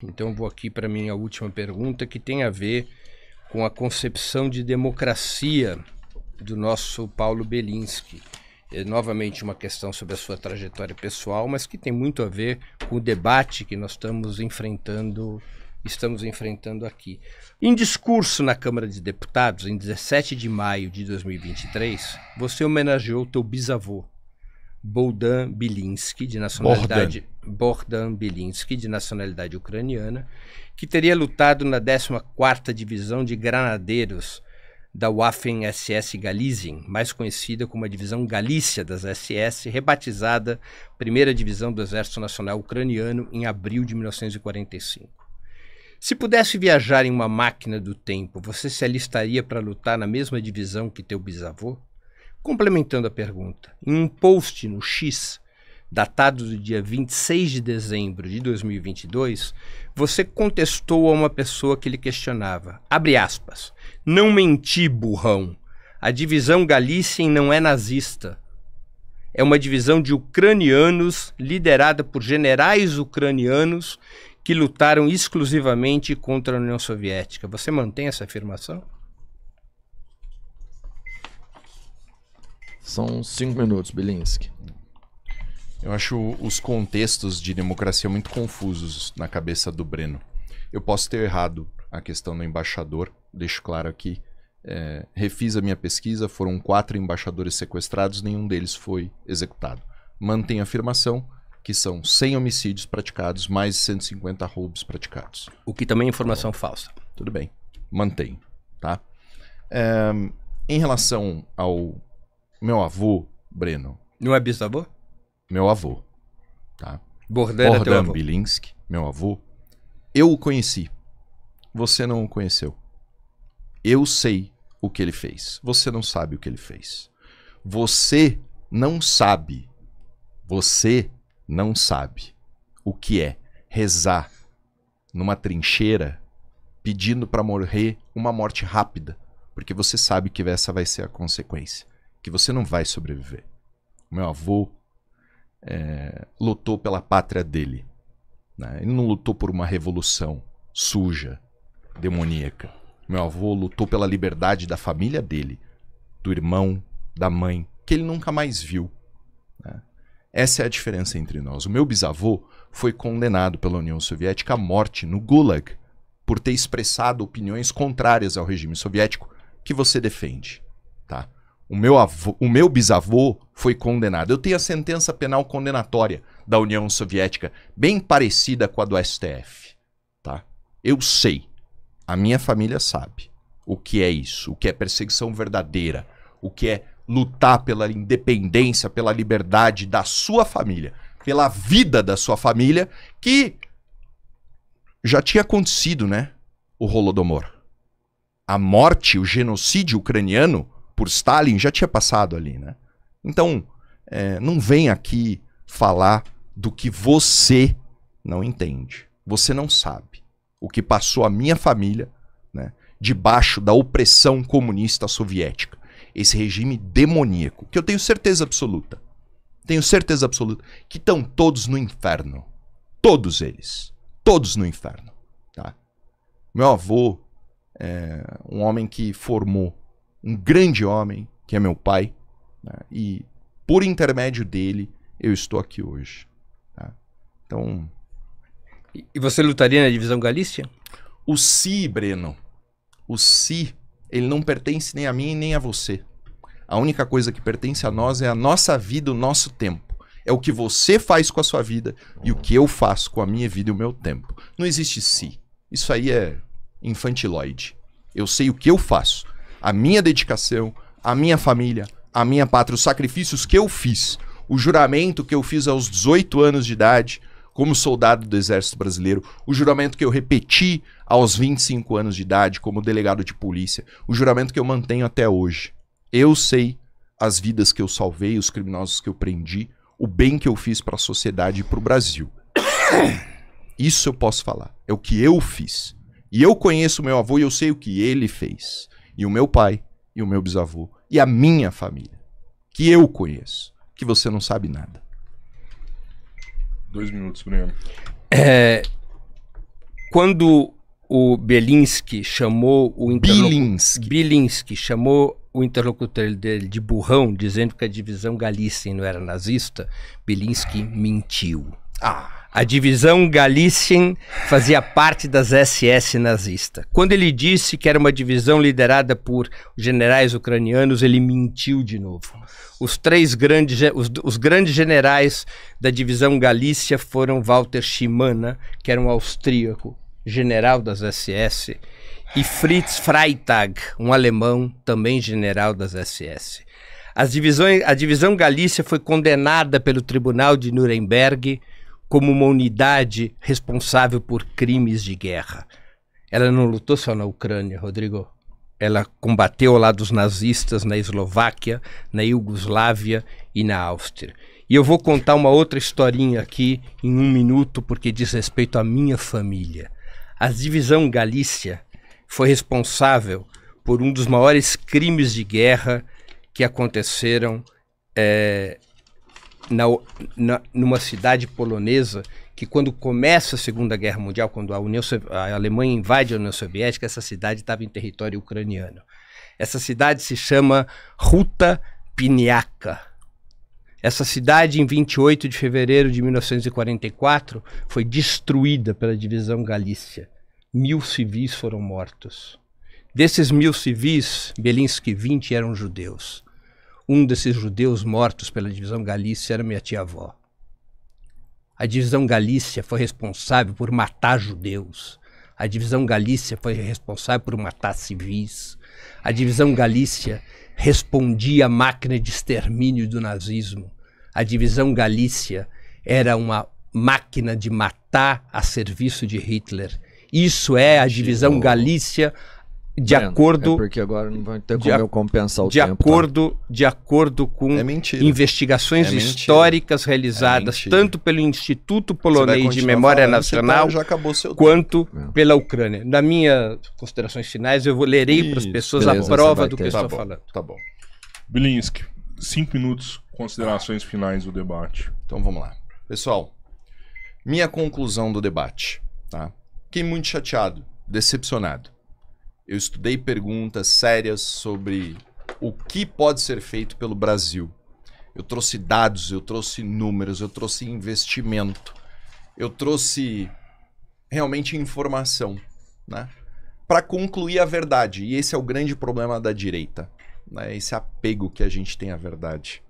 Então vou aqui para minha última pergunta, que tem a ver com a concepção de democracia do nosso Paulo Bellinski. É novamente uma questão sobre a sua trajetória pessoal, mas que tem muito a ver com o debate que nós estamos enfrentando aqui. Em discurso na Câmara de Deputados, em 17 de maio de 2023, você homenageou teu bisavô, Bohdan Bellinski, de nacionalidade ucraniana, que teria lutado na 14ª Divisão de Granadeiros da Waffen-SS Galizien, mais conhecida como a Divisão Galícia das SS, rebatizada Primeira Divisão do Exército Nacional Ucraniano em abril de 1945. Se pudesse viajar em uma máquina do tempo, você se alistaria para lutar na mesma divisão que teu bisavô? Complementando a pergunta, em um post no X, datado do dia 26 de dezembro de 2022, você contestou a uma pessoa que lhe questionava, abre aspas, não menti, burrão, a divisão Galícia não é nazista. É uma divisão de ucranianos liderada por generais ucranianos que lutaram exclusivamente contra a União Soviética. Você mantém essa afirmação? São 5 minutos, Bellinski. Eu acho os contextos de democracia muito confusos na cabeça do Breno. Eu posso ter errado a questão do embaixador, deixo claro aqui. Refiz a minha pesquisa, foram 4 embaixadores sequestrados, nenhum deles foi executado. Mantenho a afirmação que são 100 homicídios praticados, mais de 150 roubos praticados. O que também é informação falsa. Tudo bem, mantenho, tá? Em relação ao meu avô, Breno... Não é bisavô? Meu avô, tá? Bohdan Bellinski, meu avô, eu o conheci. Você não o conheceu. Eu sei o que ele fez. Você não sabe o que ele fez. Você não sabe o que é rezar numa trincheira pedindo para morrer uma morte rápida, porque você sabe que essa vai ser a consequência, que você não vai sobreviver. Meu avô lutou pela pátria dele, né? Ele não lutou por uma revolução suja, demoníaca. Meu avô lutou pela liberdade da família dele, do irmão, da mãe, que ele nunca mais viu, né? Essa é a diferença entre nós. O meu bisavô foi condenado pela União Soviética à morte no Gulag por ter expressado opiniões contrárias ao regime soviético que você defende, tá? O meu bisavô foi condenado. Eu tenho a sentença penal condenatória da União Soviética, bem parecida com a do STF, tá? Eu sei, a minha família sabe o que é isso, o que é perseguição verdadeira, o que é lutar pela independência, pela liberdade da sua família, pela vida da sua família, que já tinha acontecido, né? O Holodomor. A morte, o genocídio ucraniano por Stalin já tinha passado ali, né? Então, não vem aqui falar do que você não entende. Você não sabe o que passou a minha família, né, debaixo da opressão comunista soviética. Esse regime demoníaco, que eu tenho certeza absoluta, que estão todos no inferno. Todos eles. Todos no inferno. Tá? Meu avô é um homem que formou um grande homem, que é meu pai, né? E por intermédio dele eu estou aqui hoje. Tá? Então... E você lutaria na divisão Galícia? O Si, Breno, o Si, ele não pertence nem a mim nem a você. A única coisa que pertence a nós é a nossa vida, o nosso tempo. É o que você faz com a sua vida e o que eu faço com a minha vida e o meu tempo. Não existe Si. Isso aí é infantiloide. Eu sei o que eu faço. A minha dedicação, a minha família, a minha pátria, os sacrifícios que eu fiz, o juramento que eu fiz aos 18 anos de idade como soldado do Exército Brasileiro, o juramento que eu repeti aos 25 anos de idade como delegado de polícia, o juramento que eu mantenho até hoje. Eu sei as vidas que eu salvei, os criminosos que eu prendi, o bem que eu fiz para a sociedade e para o Brasil. Isso eu posso falar. É o que eu fiz. E eu conheço o meu avô e eu sei o que ele fez. E o meu pai, e o meu bisavô, e a minha família, que eu conheço, que você não sabe nada. 2 minutos, Breno. quando o Bielinski chamou o Bielinski chamou o interlocutor dele de burrão, dizendo que a divisão Galícia não era nazista, Bielinski mentiu. A divisão Galícia fazia parte das SS nazista. Quando ele disse que era uma divisão liderada por generais ucranianos, ele mentiu de novo. Os grandes generais da divisão Galícia foram Walter Schimann, que era um austríaco, general das SS, e Fritz Freytag, um alemão, também general das SS. A divisão Galícia foi condenada pelo Tribunal de Nuremberg como uma unidade responsável por crimes de guerra. Ela não lutou só na Ucrânia, Rodrigo. Ela combateu ao lado dos nazistas na Eslováquia, na Iugoslávia e na Áustria. E eu vou contar uma outra historinha aqui em 1 minuto, porque diz respeito à minha família. A divisão Galícia foi responsável por um dos maiores crimes de guerra que aconteceram numa cidade polonesa, que quando começa a Segunda Guerra Mundial, quando a Alemanha invade a União Soviética, essa cidade estava em território ucraniano. Essa cidade se chama Ruta Piniaka. Essa cidade, em 28 de fevereiro de 1944, foi destruída pela divisão Galícia. 1000 civis foram mortos. Desses 1000 civis, Bielinski, 20 eram judeus. Um desses judeus mortos pela divisão Galícia era minha tia-avó. A divisão Galícia foi responsável por matar judeus. A divisão Galícia foi responsável por matar civis. A divisão Galícia respondia à máquina de extermínio do nazismo. A divisão Galícia era uma máquina de matar a serviço de Hitler. Isso é a divisão Galícia de acordo... É porque agora não vai ter como eu compensar o de tempo. De acordo com investigações históricas realizadas tanto pelo Instituto Polonês de Memória Nacional quanto pela Ucrânia. Na minha considerações finais, eu lerei para as pessoas a prova do que eu estou falando. Tá bom. Bielinski, 5 minutos, considerações finais do debate. Então vamos lá. Pessoal, minha conclusão do debate. Tá? Fiquei muito chateado, decepcionado. Eu estudei perguntas sérias sobre o que pode ser feito pelo Brasil. Eu trouxe dados, eu trouxe números, eu trouxe investimento, eu trouxe realmente informação, né? Para concluir a verdade. E esse é o grande problema da direita, né? Esse apego que a gente tem à verdade.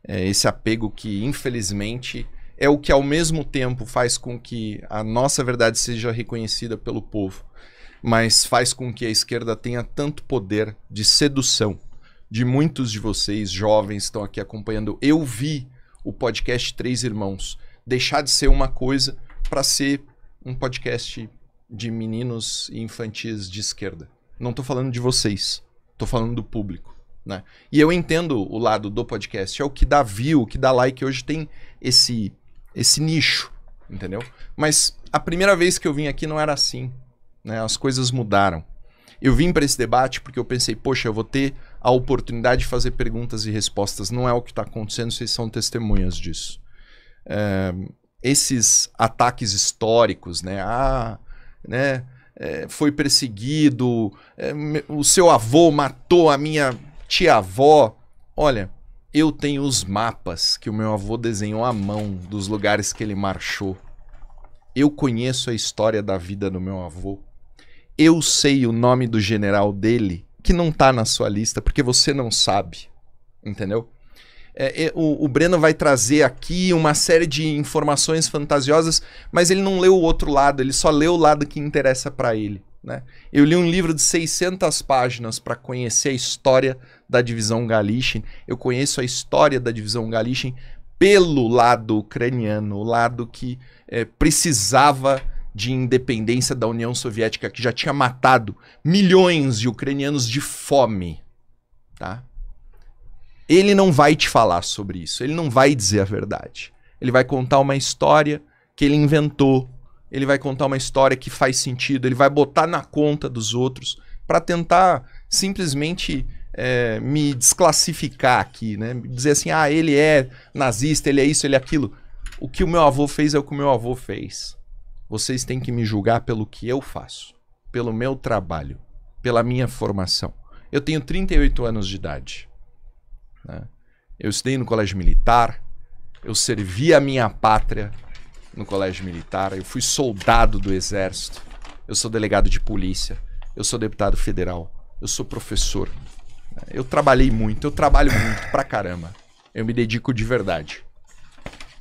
Esse apego que, infelizmente, é o que ao mesmo tempo faz com que a nossa verdade seja reconhecida pelo povo, mas faz com que a esquerda tenha tanto poder de sedução de muitos de vocês, jovens, estão aqui acompanhando. Eu vi o podcast Três Irmãos deixar de ser uma coisa para ser um podcast de meninos e infantis de esquerda. Não estou falando de vocês, estou falando do público, né? E eu entendo o lado do podcast, é o que dá view, o que dá like. Hoje tem esse nicho, entendeu? Mas a primeira vez que eu vim aqui não era assim. Né, as coisas mudaram. Eu vim para esse debate porque eu pensei, poxa, eu vou ter a oportunidade de fazer perguntas e respostas. Não é o que está acontecendo, vocês são testemunhas disso. Esses ataques históricos, né? Foi perseguido, o seu avô matou a minha tia-avó. Olha, eu tenho os mapas que o meu avô desenhou à mão dos lugares que ele marchou. Eu conheço a história da vida do meu avô. Eu sei o nome do general dele, que não tá na sua lista, porque você não sabe, entendeu? O Breno vai trazer aqui uma série de informações fantasiosas, mas ele não leu o outro lado, ele só leu o lado que interessa para ele, né? Eu li um livro de 600 páginas para conhecer a história da divisão Galícia. Eu conheço a história da divisão Galícia pelo lado ucraniano, o lado que precisava de independência da União Soviética, que já tinha matado milhões de ucranianos de fome, tá? Ele não vai te falar sobre isso, ele não vai dizer a verdade. Ele vai contar uma história que ele inventou, ele vai contar uma história que faz sentido, ele vai botar na conta dos outros para tentar simplesmente me desclassificar aqui, né? Dizer assim, ele é nazista, ele é isso, ele é aquilo. O que o meu avô fez é o que o meu avô fez. vocês têm que me julgar pelo que eu faço, pelo meu trabalho, pela minha formação. Eu tenho 38 anos de idade, né? Eu estudei no colégio militar, eu servi a minha pátria no colégio militar, eu fui soldado do exército, eu sou delegado de polícia, eu sou deputado federal, eu sou professor. Eu trabalhei muito, eu trabalho muito pra caramba. Eu me dedico de verdade.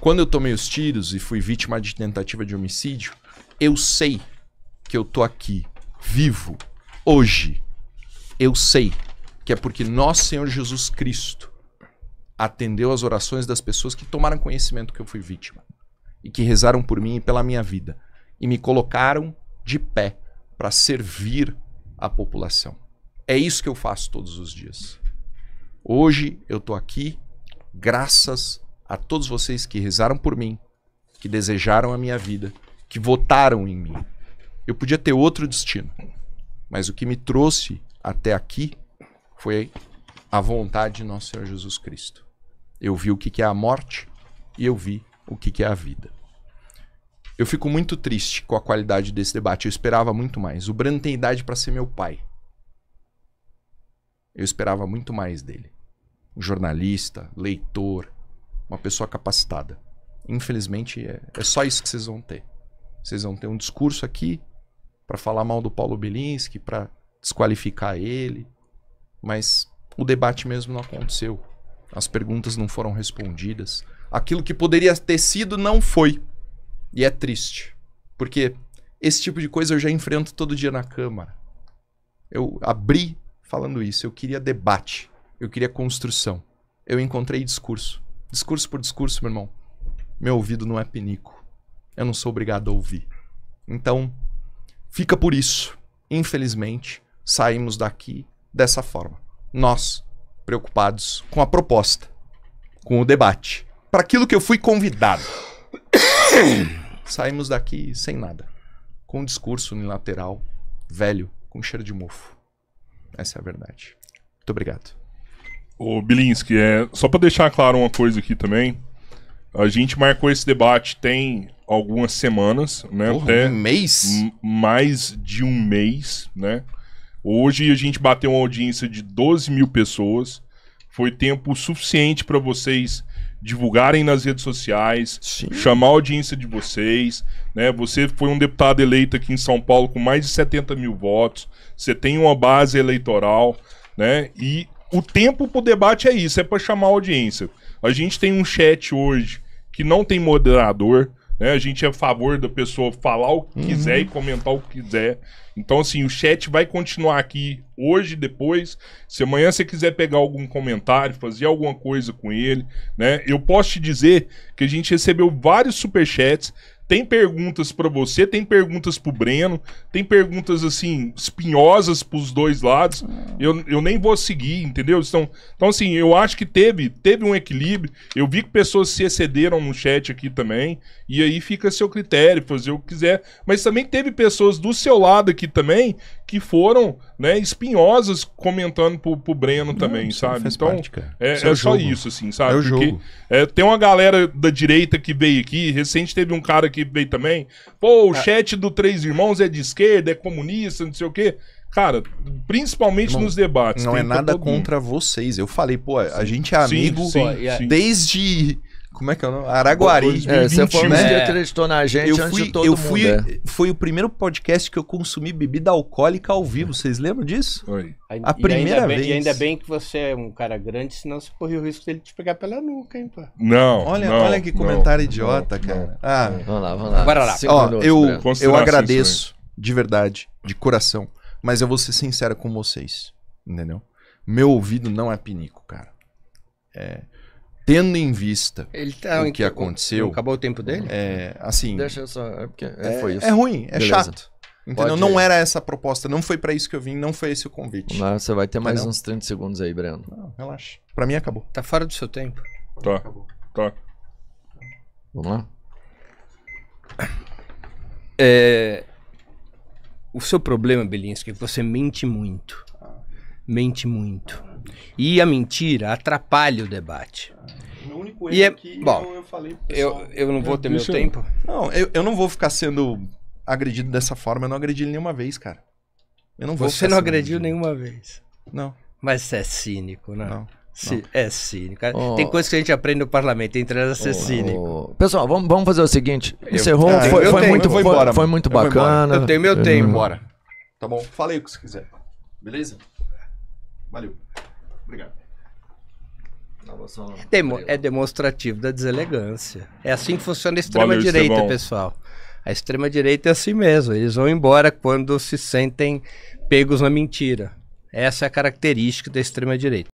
Quando eu tomei os tiros e fui vítima de tentativa de homicídio, eu sei que eu tô aqui, vivo, hoje. Eu sei que é porque nosso Senhor Jesus Cristo atendeu às orações das pessoas que tomaram conhecimento que eu fui vítima e que rezaram por mim e pela minha vida e me colocaram de pé para servir a população. É isso que eu faço todos os dias. Hoje eu tô aqui graças a todos vocês que rezaram por mim, que desejaram a minha vida, que votaram em mim. Eu podia ter outro destino, mas o que me trouxe até aqui foi a vontade de nosso Senhor Jesus Cristo. Eu vi o que é a morte e eu vi o que é a vida. Eu fico muito triste com a qualidade desse debate. Eu esperava muito mais. O Breno tem idade para ser meu pai. Eu esperava muito mais dele. Um jornalista, leitor, uma pessoa capacitada. Infelizmente, é só isso que vocês vão ter. Vocês vão ter um discurso aqui para falar mal do Paulo Bilinski, para desqualificar ele, mas o debate mesmo não aconteceu. As perguntas não foram respondidas. Aquilo que poderia ter sido não foi. E é triste, porque esse tipo de coisa eu já enfrento todo dia na Câmara. Eu abri falando isso, eu queria debate, eu queria construção. Eu encontrei discurso. Discurso por discurso, meu irmão. Meu ouvido não é pinico. Eu não sou obrigado a ouvir. Então, fica por isso. Infelizmente, saímos daqui dessa forma. Nós, preocupados com a proposta, com o debate, para aquilo que eu fui convidado. Saímos daqui sem nada. Com um discurso unilateral, velho, com cheiro de mofo. Essa é a verdade. Muito obrigado. Ô, Bilinski, só para deixar claro uma coisa aqui também. A gente marcou esse debate tem algumas semanas, né? Porra, até um mês? Mais de um mês, né? Hoje a gente bateu uma audiência de 12 mil pessoas. Foi tempo suficiente para vocês divulgarem nas redes sociais, Sim. chamar a audiência de vocês, né? Você foi um deputado eleito aqui em São Paulo com mais de 70 mil votos. Você tem uma base eleitoral, né? E o tempo pro debate é isso, é para chamar a audiência. A gente tem um chat hoje que não tem moderador, né? A gente é a favor da pessoa falar o que quiser e comentar o que quiser. Então, assim, o chat vai continuar aqui hoje, depois. Se amanhã você quiser pegar algum comentário, fazer alguma coisa com ele, né? Eu posso te dizer que a gente recebeu vários superchats. Tem perguntas pra você, tem perguntas pro Breno, tem perguntas, assim, espinhosas pros dois lados. Eu nem vou seguir, entendeu? Então, assim, eu acho que teve um equilíbrio. Eu vi que pessoas se excederam no chat aqui também. E aí fica a seu critério, fazer o que quiser. Mas também teve pessoas do seu lado aqui também que foram, né, espinhosas comentando pro Breno também, sabe? Então, parte, é só isso, assim, sabe? É o jogo. Tem uma galera da direita que veio aqui, recente teve um cara que veio também, pô, o chat do Três Irmãos é de esquerda, é comunista, não sei o quê. Cara, principalmente Irmão, nos debates. Não é nada todo mundo. contra vocês. Eu falei, pô, a gente é amigo Sim. desde... Como é que é o nome? Araguari. Você foi né? que acreditou na gente antes de todo mundo. Foi o primeiro podcast que eu consumi bebida alcoólica ao vivo. Vocês lembram disso? Oi. A primeira vez. E ainda bem que você é um cara grande, senão você corria o risco dele te pegar pela nuca, hein, pô. Não. Olha que comentário idiota, cara. Vamos lá. Bora lá. Ó, Minutos, eu agradeço de verdade, de coração, mas eu vou ser sincero com vocês, entendeu? Meu ouvido não é pinico, cara. Tendo em vista o que aconteceu... Acabou o tempo dele? Assim... Deixa eu só... foi isso. É ruim, é Beleza. chato. Entendeu? Pode Não ir. era essa a proposta, não foi pra isso que eu vim, não foi esse o convite. Lá você vai ter mais Entendeu? uns 30 segundos aí, Breno. Não, relaxa. Pra mim acabou. Tá fora do seu tempo. Tá. Vamos lá? O seu problema, Bilinski, é que você mente muito. Mente muito. E a mentira atrapalha o debate. O único E erro é- bom, eu falei pro pessoal. Eu não vou ter meu deixa eu- tempo? Não, eu não vou ficar sendo agredido dessa forma. Eu não agredi ele nenhuma vez, cara. Eu não vou Você ficar não sendo agrediu agredido. nenhuma vez. Não, Mas você é cínico, né? não. É cínico. Oh. Tem coisa que a gente aprende no parlamento, entre elas a ser cínico. Pessoal, vamos fazer o seguinte. Encerrou, Ah, foi, eu foi tenho, muito, eu vou embora, foi mano. muito Eu vou embora. bacana. Eu tenho meu Vamos tempo. embora. Tá bom? Falei o que você quiser. Beleza? Valeu. Obrigado. É demonstrativo da deselegância. É assim que funciona a Valeu, extrema-direita, Estevão. pessoal. A extrema-direita é assim mesmo. Eles vão embora quando se sentem pegos na mentira. Essa é a característica da extrema-direita.